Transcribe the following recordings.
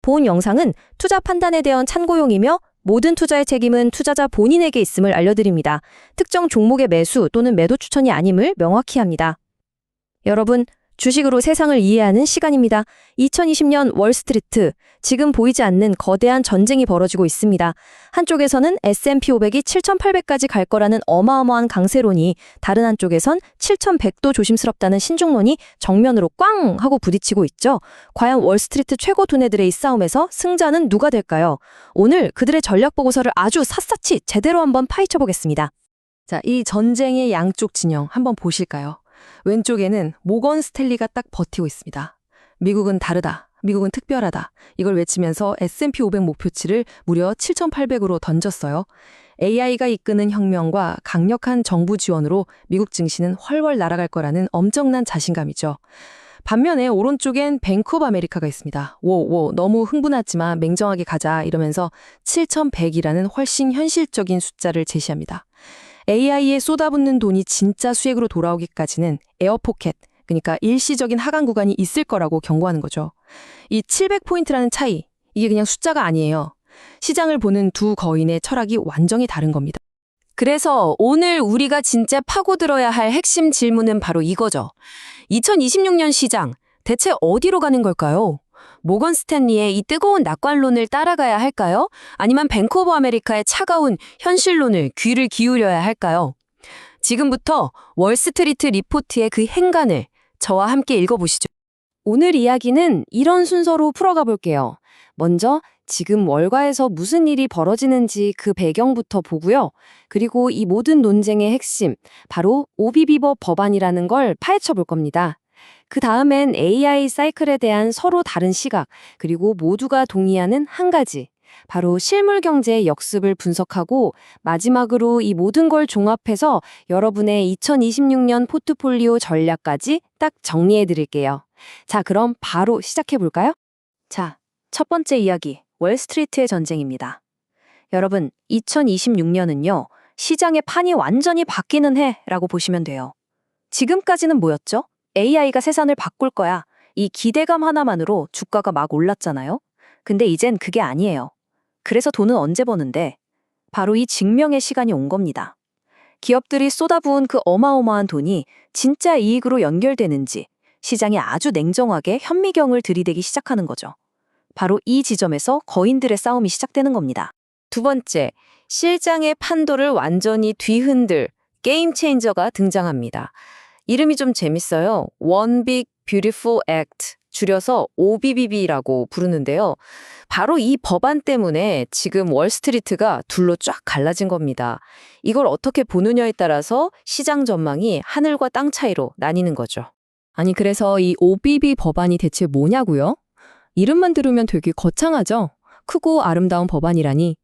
본 영상은 투자 판단에 대한 참고용이며 모든 투자의 책임은 투자자 본인에게 있음을 알려드립니다. 특정 종목의 매수 또는 매도 추천이 아님을 명확히 합니다. 여러분, 주식으로 세상을 이해하는 시간입니다. 2020년 월스트리트, 지금 보이지 않는 거대한 전쟁이 벌어지고 있습니다. 한쪽에서는 S&P 500이 7,800까지 갈 거라는 어마어마한 강세론이, 다른 한쪽에선 7,100도 조심스럽다는 신중론이 정면으로 꽝 하고 부딪히고 있죠. 과연 월스트리트 최고 두뇌들의 이 싸움에서 승자는 누가 될까요? 오늘 그들의 전략 보고서를 아주 샅샅이 제대로 한번 파헤쳐 보겠습니다. 자, 이 전쟁의 양쪽 진영 한번 보실까요? 왼쪽에는 모건 스탠리가 딱 버티고 있습니다. 미국은 다르다. 미국은 특별하다. 이걸 외치면서 S&P 500 목표치를 무려 7,800으로 던졌어요. AI가 이끄는 혁명과 강력한 정부 지원으로 미국 증시는 훨훨 날아갈 거라는 엄청난 자신감이죠. 반면에 오른쪽엔 뱅크 오브 아메리카가 있습니다. 너무 흥분하지만 맹정하게 가자 이러면서 7,100이라는 훨씬 현실적인 숫자를 제시합니다. AI에 쏟아붓는 돈이 진짜 수익으로 돌아오기까지는 에어포켓, 그러니까 일시적인 하강 구간이 있을 거라고 경고하는 거죠. 이 700포인트라는 차이, 이게 그냥 숫자가 아니에요. 시장을 보는 두 거인의 철학이 완전히 다른 겁니다. 그래서 오늘 우리가 진짜 파고들어야 할 핵심 질문은 바로 이거죠. 2026년 시장, 대체 어디로 가는 걸까요? 모건 스탠리의 이 뜨거운 낙관론을 따라가야 할까요? 아니면 뱅크 오브 아메리카의 차가운 현실론을 귀를 기울여야 할까요? 지금부터 월스트리트 리포트의 그 행간을 저와 함께 읽어보시죠. 오늘 이야기는 이런 순서로 풀어가 볼게요. 먼저 지금 월가에서 무슨 일이 벌어지는지 그 배경부터 보고요. 그리고 이 모든 논쟁의 핵심, 바로 오비비버 법안이라는 걸 파헤쳐 볼 겁니다. 그 다음엔 AI 사이클에 대한 서로 다른 시각, 그리고 모두가 동의하는 한 가지, 바로 실물 경제의 역습을 분석하고 마지막으로 이 모든 걸 종합해서 여러분의 2026년 포트폴리오 전략까지 딱 정리해 드릴게요. 자, 그럼 바로 시작해 볼까요? 자, 첫 번째 이야기, 월스트리트의 전쟁입니다. 여러분, 2026년은요, 시장의 판이 완전히 바뀌는 해라고 보시면 돼요. 지금까지는 뭐였죠? AI가 세상을 바꿀 거야. 이 기대감 하나만으로 주가가 막 올랐잖아요. 근데 이젠 그게 아니에요. 그래서 돈은 언제 버는데? 바로 이 증명의 시간이 온 겁니다. 기업들이 쏟아부은 그 어마어마한 돈이 진짜 이익으로 연결되는지 시장이 아주 냉정하게 현미경을 들이대기 시작하는 거죠. 바로 이 지점에서 거인들의 싸움이 시작되는 겁니다. 두 번째, 시장의 판도를 완전히 뒤흔들 게임 체인저가 등장합니다. 이름이 좀 재밌어요. One Big Beautiful Act, 줄여서 OBBB라고 부르는데요. 바로 이 법안 때문에 지금 월스트리트가 둘로 쫙 갈라진 겁니다. 이걸 어떻게 보느냐에 따라서 시장 전망이 하늘과 땅 차이로 나뉘는 거죠. 아니, 그래서 이 OBB 법안이 대체 뭐냐고요? 이름만 들으면 되게 거창하죠? 크고 아름다운 법안이라니.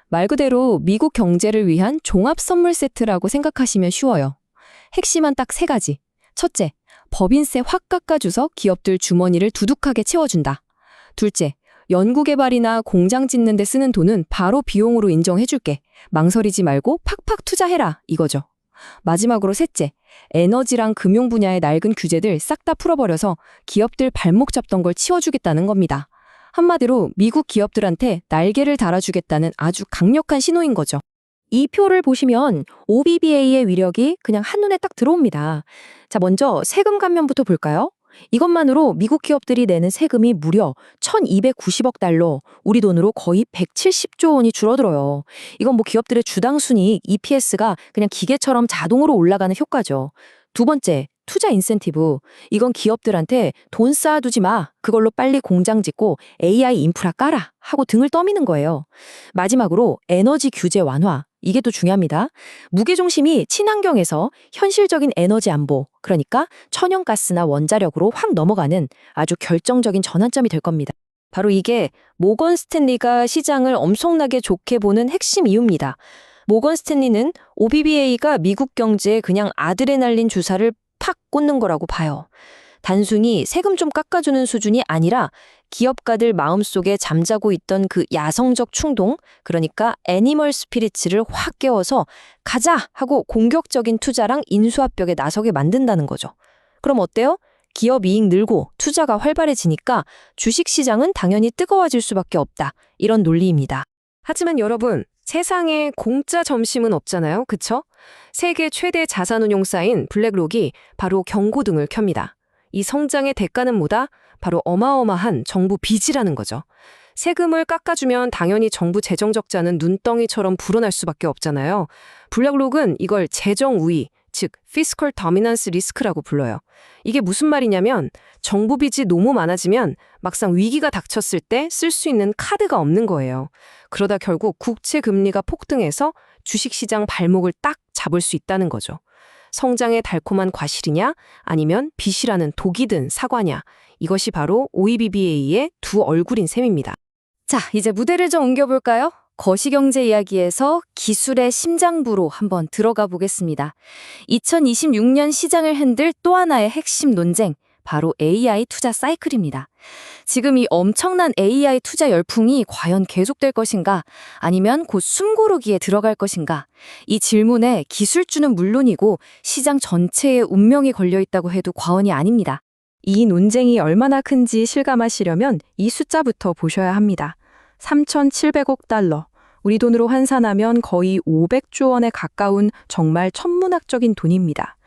말 그대로 미국 경제를 위한 종합 선물 세트라고 생각하시면 쉬워요. 핵심은 딱 세 가지. 첫째, 법인세 확 깎아줘서 기업들 주머니를 두둑하게 채워준다. 둘째, 연구개발이나 공장 짓는 데 쓰는 돈은 바로 비용으로 인정해줄게. 망설이지 말고 팍팍 투자해라. 이거죠. 마지막으로 셋째, 에너지랑 금융 분야의 낡은 규제들 싹 다 풀어버려서 기업들 발목 잡던 걸 치워주겠다는 겁니다. 한마디로 미국 기업들한테 날개를 달아주겠다는 아주 강력한 신호인 거죠. 이 표를 보시면 OBBA의 위력이 그냥 한눈에 딱 들어옵니다. 자, 먼저 세금 감면부터 볼까요? 이것만으로 미국 기업들이 내는 세금이 무려 1,290억 달러, 우리 돈으로 거의 170조 원이 줄어들어요. 이건 뭐 기업들의 주당 순이익, EPS가 그냥 기계처럼 자동으로 올라가는 효과죠. 두 번째, 투자 인센티브. 이건 기업들한테 돈 쌓아두지 마. 그걸로 빨리 공장 짓고 AI 인프라 깔아. 하고 등을 떠미는 거예요. 마지막으로 에너지 규제 완화. 이게 또 중요합니다. 무게중심이 친환경에서 현실적인 에너지 안보, 그러니까 천연가스나 원자력으로 확 넘어가는 아주 결정적인 전환점이 될 겁니다. 바로 이게 모건 스탠리가 시장을 엄청나게 좋게 보는 핵심 이유입니다. 모건 스탠리는 OBBA가 미국 경제에 그냥 아드레날린 주사를 팍 꽂는 거라고 봐요. 단순히 세금 좀 깎아주는 수준이 아니라 기업가들 마음속에 잠자고 있던 그 야성적 충동, 그러니까 애니멀 스피릿을 확 깨워서 가자 하고 공격적인 투자랑 인수합병에 나서게 만든다는 거죠. 그럼 어때요? 기업 이익 늘고 투자가 활발해지니까 주식시장은 당연히 뜨거워질 수밖에 없다. 이런 논리입니다. 하지만 여러분, 세상에 공짜 점심은 없잖아요. 그쵸? 세계 최대 자산운용사인 블랙록이 바로 경고등을 켭니다. 이 성장의 대가는 뭐다? 바로 어마어마한 정부 빚이라는 거죠. 세금을 깎아주면 당연히 정부 재정 적자는 눈덩이처럼 불어날 수밖에 없잖아요. 블랙록은 이걸 재정 우위, 즉 Fiscal Dominance Risk라고 불러요. 이게 무슨 말이냐면 정부 빚이 너무 많아지면 막상 위기가 닥쳤을 때 쓸 수 있는 카드가 없는 거예요. 그러다 결국 국채 금리가 폭등해서 주식시장 발목을 딱 잡을 수 있다는 거죠. 성장의 달콤한 과실이냐 아니면 빚이라는 독이 든 사과냐, 이것이 바로 OEBBA의 두 얼굴인 셈입니다. 자, 이제 무대를 좀 옮겨볼까요? 거시경제 이야기에서 기술의 심장부로 한번 들어가 보겠습니다. 2026년 시장을 흔들 또 하나의 핵심 논쟁, 바로 AI 투자 사이클입니다. 지금 이 엄청난 AI 투자 열풍이 과연 계속될 것인가, 아니면 곧 숨고르기에 들어갈 것인가, 이 질문에 기술주는 물론이고 시장 전체의 운명이 걸려있다고 해도 과언이 아닙니다. 이 논쟁이 얼마나 큰지 실감하시려면 이 숫자부터 보셔야 합니다. 3,700억 달러, 우리 돈으로 환산하면 거의 500조 원에 가까운 정말 천문학적인 돈입니다.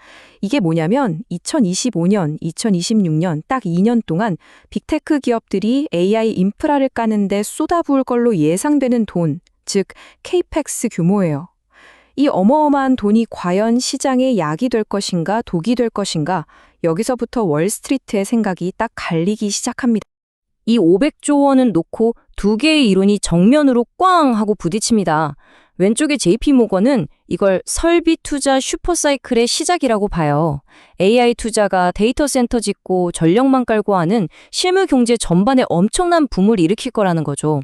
이게 뭐냐면 2025년, 2026년 딱 2년 동안 빅테크 기업들이 AI 인프라를 까는데 쏟아부을 걸로 예상되는 돈, 즉 케이펙스 규모예요. 이 어마어마한 돈이 과연 시장의 약이 될 것인가 독이 될 것인가, 여기서부터 월스트리트의 생각이 딱 갈리기 시작합니다. 이 500조 원은 놓고 두 개의 이론이 정면으로 꽝 하고 부딪힙니다. 왼쪽의 JP모건은 이걸 설비 투자 슈퍼사이클의 시작이라고 봐요. AI 투자가 데이터 센터 짓고 전력망 깔고 하는 실무 경제 전반에 엄청난 붐을 일으킬 거라는 거죠.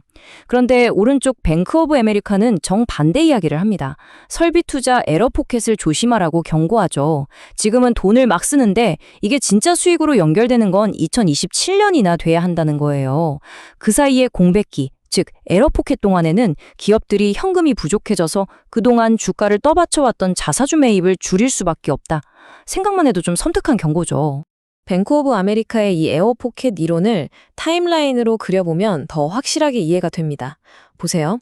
그런데 오른쪽 뱅크 오브 아메리카는 정반대 이야기를 합니다. 설비 투자 에러 포켓을 조심하라고 경고하죠. 지금은 돈을 막 쓰는데 이게 진짜 수익으로 연결되는 건 2027년이나 돼야 한다는 거예요. 그 사이에 공백기, 즉 에러포켓 동안에는 기업들이 현금이 부족해져서 그동안 주가를 떠받쳐왔던 자사주 매입을 줄일 수밖에 없다. 생각만 해도 좀 섬뜩한 경고죠. 뱅크 오브 아메리카의 이 에어포켓 이론을 타임라인으로 그려보면 더 확실하게 이해가 됩니다. 보세요.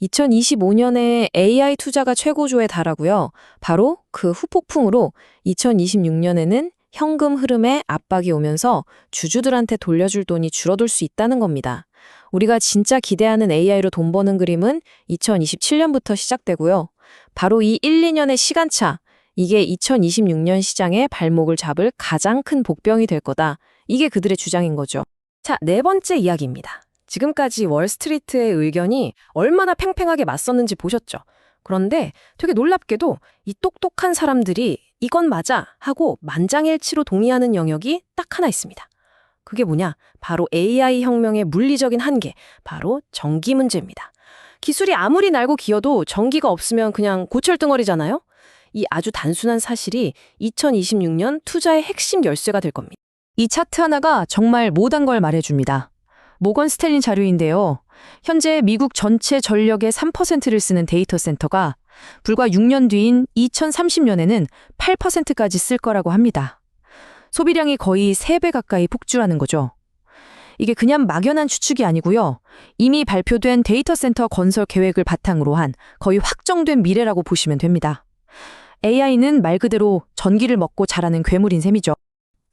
2025년에 AI 투자가 최고조에 달하고요. 바로 그 후폭풍으로 2026년에는 현금 흐름에 압박이 오면서 주주들한테 돌려줄 돈이 줄어들 수 있다는 겁니다. 우리가 진짜 기대하는 AI로 돈 버는 그림은 2027년부터 시작되고요. 바로 이 1, 2년의 시간차, 이게 2026년 시장의 발목을 잡을 가장 큰 복병이 될 거다. 이게 그들의 주장인 거죠. 자, 네 번째 이야기입니다. 지금까지 월스트리트의 의견이 얼마나 팽팽하게 맞섰는지 보셨죠? 그런데 되게 놀랍게도 이 똑똑한 사람들이 이건 맞아 하고 만장일치로 동의하는 영역이 딱 하나 있습니다. 그게 뭐냐? 바로 AI 혁명의 물리적인 한계, 바로 전기 문제입니다. 기술이 아무리 날고 기어도 전기가 없으면 그냥 고철덩어리잖아요? 이 아주 단순한 사실이 2026년 투자의 핵심 열쇠가 될 겁니다. 이 차트 하나가 정말 못한 걸 말해줍니다. 모건 스탠리 자료인데요. 현재 미국 전체 전력의 3%를 쓰는 데이터 센터가 불과 6년 뒤인 2030년에는 8%까지 쓸 거라고 합니다. 소비량이 거의 3배 가까이 폭주하는 거죠. 이게 그냥 막연한 추측이 아니고요. 이미 발표된 데이터 센터 건설 계획을 바탕으로 한 거의 확정된 미래라고 보시면 됩니다. AI는 말 그대로 전기를 먹고 자라는 괴물인 셈이죠.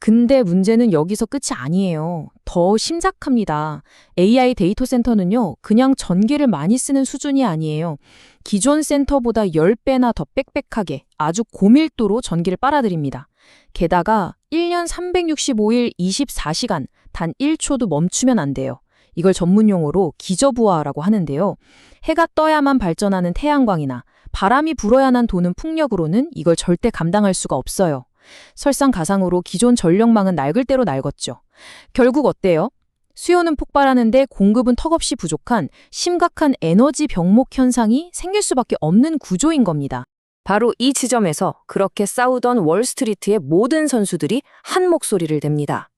근데 문제는 여기서 끝이 아니에요. 더 심각합니다. AI 데이터 센터는요, 그냥 전기를 많이 쓰는 수준이 아니에요. 기존 센터보다 10배나 더 빽빽하게 아주 고밀도로 전기를 빨아들입니다. 게다가 1년 365일 24시간 단 1초도 멈추면 안 돼요. 이걸 전문 용어로 기저부하라고 하는데요. 해가 떠야만 발전하는 태양광이나 바람이 불어야만 도는 풍력으로는 이걸 절대 감당할 수가 없어요. 설상가상으로 기존 전력망은 낡을 대로 낡았죠. 결국 어때요? 수요는 폭발하는데 공급은 턱없이 부족한 심각한 에너지 병목 현상이 생길 수밖에 없는 구조인 겁니다. 바로 이 지점에서 그렇게 싸우던 월스트리트의 모든 선수들이 한 목소리를 냅니다.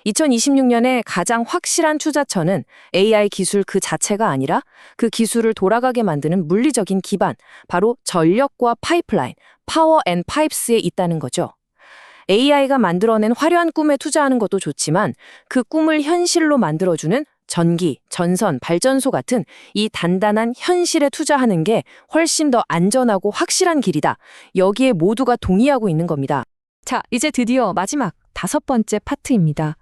2026년에 가장 확실한 투자처는 AI 기술 그 자체가 아니라 그 기술을 돌아가게 만드는 물리적인 기반, 바로 전력과 파이프라인, 파워 앤 파이프스에 있다는 거죠. AI가 만들어낸 화려한 꿈에 투자하는 것도 좋지만 그 꿈을 현실로 만들어주는 전기, 전선, 발전소 같은 이 단단한 현실에 투자하는 게 훨씬 더 안전하고 확실한 길이다. 여기에 모두가 동의하고 있는 겁니다. 자, 이제 드디어 마지막 5번째 파트입니다.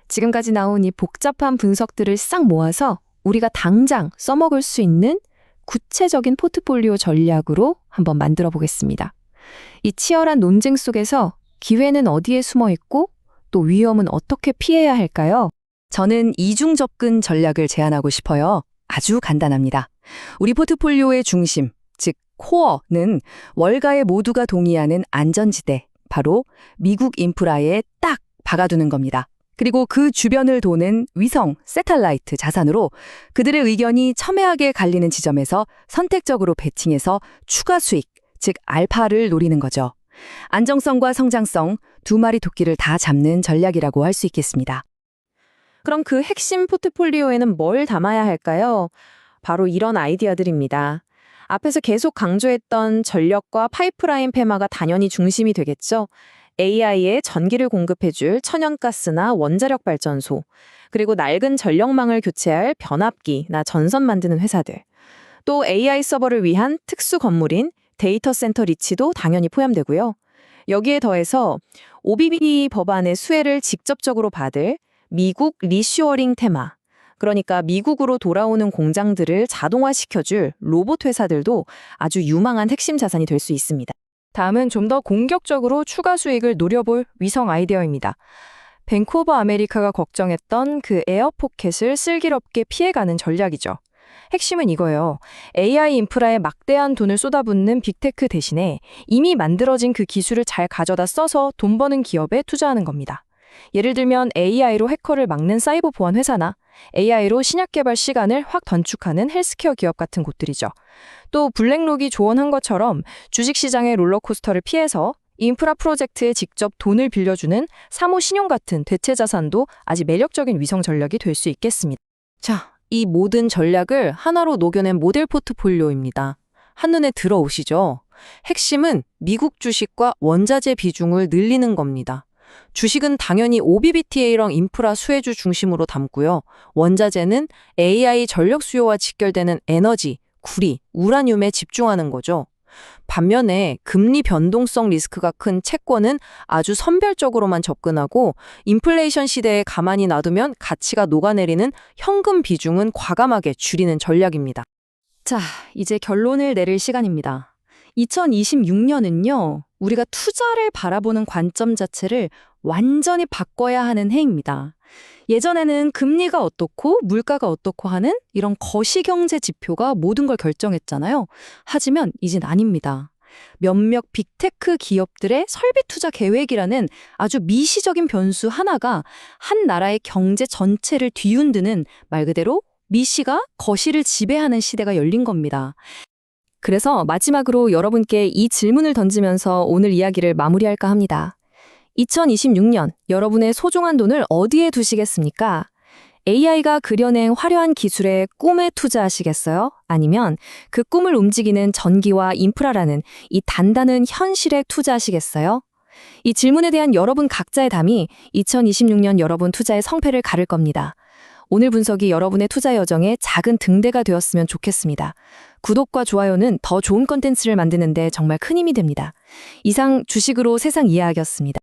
지금까지 나온 이 복잡한 분석들을 싹 모아서 우리가 당장 써먹을 수 있는 구체적인 포트폴리오 전략으로 한번 만들어 보겠습니다. 이 치열한 논쟁 속에서 기회는 어디에 숨어 있고 또 위험은 어떻게 피해야 할까요? 저는 이중 접근 전략을 제안하고 싶어요. 아주 간단합니다. 우리 포트폴리오의 중심, 즉 코어는 월가의 모두가 동의하는 안전지대, 바로 미국 인프라에 딱 박아두는 겁니다. 그리고 그 주변을 도는 위성, 새텔라이트 자산으로 그들의 의견이 첨예하게 갈리는 지점에서 선택적으로 배팅해서 추가 수익, 즉 알파를 노리는 거죠. 안정성과 성장성, 두 마리 토끼를 다 잡는 전략이라고 할 수 있겠습니다. 그럼 그 핵심 포트폴리오에는 뭘 담아야 할까요? 바로 이런 아이디어들입니다. 앞에서 계속 강조했던 전력과 파이프라인 폐마가 당연히 중심이 되겠죠. AI에 전기를 공급해줄 천연가스나 원자력 발전소, 그리고 낡은 전력망을 교체할 변압기나 전선 만드는 회사들, 또 AI 서버를 위한 특수 건물인 데이터 센터 리치도 당연히 포함되고요. 여기에 더해서 OBBB 법안의 수혜를 직접적으로 받을 미국 리슈어링 테마, 그러니까 미국으로 돌아오는 공장들을 자동화시켜줄 로봇 회사들도 아주 유망한 핵심 자산이 될 수 있습니다. 다음은 좀 더 공격적으로 추가 수익을 노려볼 위성 아이디어입니다. 뱅크 오브 아메리카가 걱정했던 그 에어포켓을 슬기롭게 피해가는 전략이죠. 핵심은 이거예요. AI 인프라에 막대한 돈을 쏟아붓는 빅테크 대신에 이미 만들어진 그 기술을 잘 가져다 써서 돈 버는 기업에 투자하는 겁니다. 예를 들면 AI로 해커를 막는 사이버 보안 회사나 AI로 신약 개발 시간을 확 단축하는 헬스케어 기업 같은 곳들이죠. 또 블랙록이 조언한 것처럼 주식시장의 롤러코스터를 피해서 인프라 프로젝트에 직접 돈을 빌려주는 사모 신용 같은 대체 자산도 아주 매력적인 위성 전략이 될 수 있겠습니다. 자, 이 모든 전략을 하나로 녹여낸 모델 포트폴리오입니다. 한눈에 들어오시죠? 핵심은 미국 주식과 원자재 비중을 늘리는 겁니다. 주식은 당연히 OBBTA랑 인프라 수혜주 중심으로 담고요. 원자재는 AI 전력 수요와 직결되는 에너지, 구리, 우라늄에 집중하는 거죠. 반면에 금리 변동성 리스크가 큰 채권은 아주 선별적으로만 접근하고 인플레이션 시대에 가만히 놔두면 가치가 녹아내리는 현금 비중은 과감하게 줄이는 전략입니다. 자, 이제 결론을 내릴 시간입니다. 2026년은요, 우리가 투자를 바라보는 관점 자체를 완전히 바꿔야 하는 해입니다. 예전에는 금리가 어떻고 물가가 어떻고 하는 이런 거시경제 지표가 모든 걸 결정했잖아요. 하지만 이젠 아닙니다. 몇몇 빅테크 기업들의 설비 투자 계획이라는 아주 미시적인 변수 하나가 한 나라의 경제 전체를 뒤흔드는 말 그대로 미시가 거시를 지배하는 시대가 열린 겁니다. 그래서 마지막으로 여러분께 이 질문을 던지면서 오늘 이야기를 마무리할까 합니다. 2026년 여러분의 소중한 돈을 어디에 두시겠습니까? AI가 그려낸 화려한 기술에 꿈에 투자하시겠어요? 아니면 그 꿈을 움직이는 전기와 인프라라는 이 단단한 현실에 투자하시겠어요? 이 질문에 대한 여러분 각자의 답이 2026년 여러분 투자의 성패를 가를 겁니다. 오늘 분석이 여러분의 투자 여정에 작은 등대가 되었으면 좋겠습니다. 구독과 좋아요는 더 좋은 컨텐츠를 만드는 데 정말 큰 힘이 됩니다. 이상 주식으로 세상 이야기였습니다.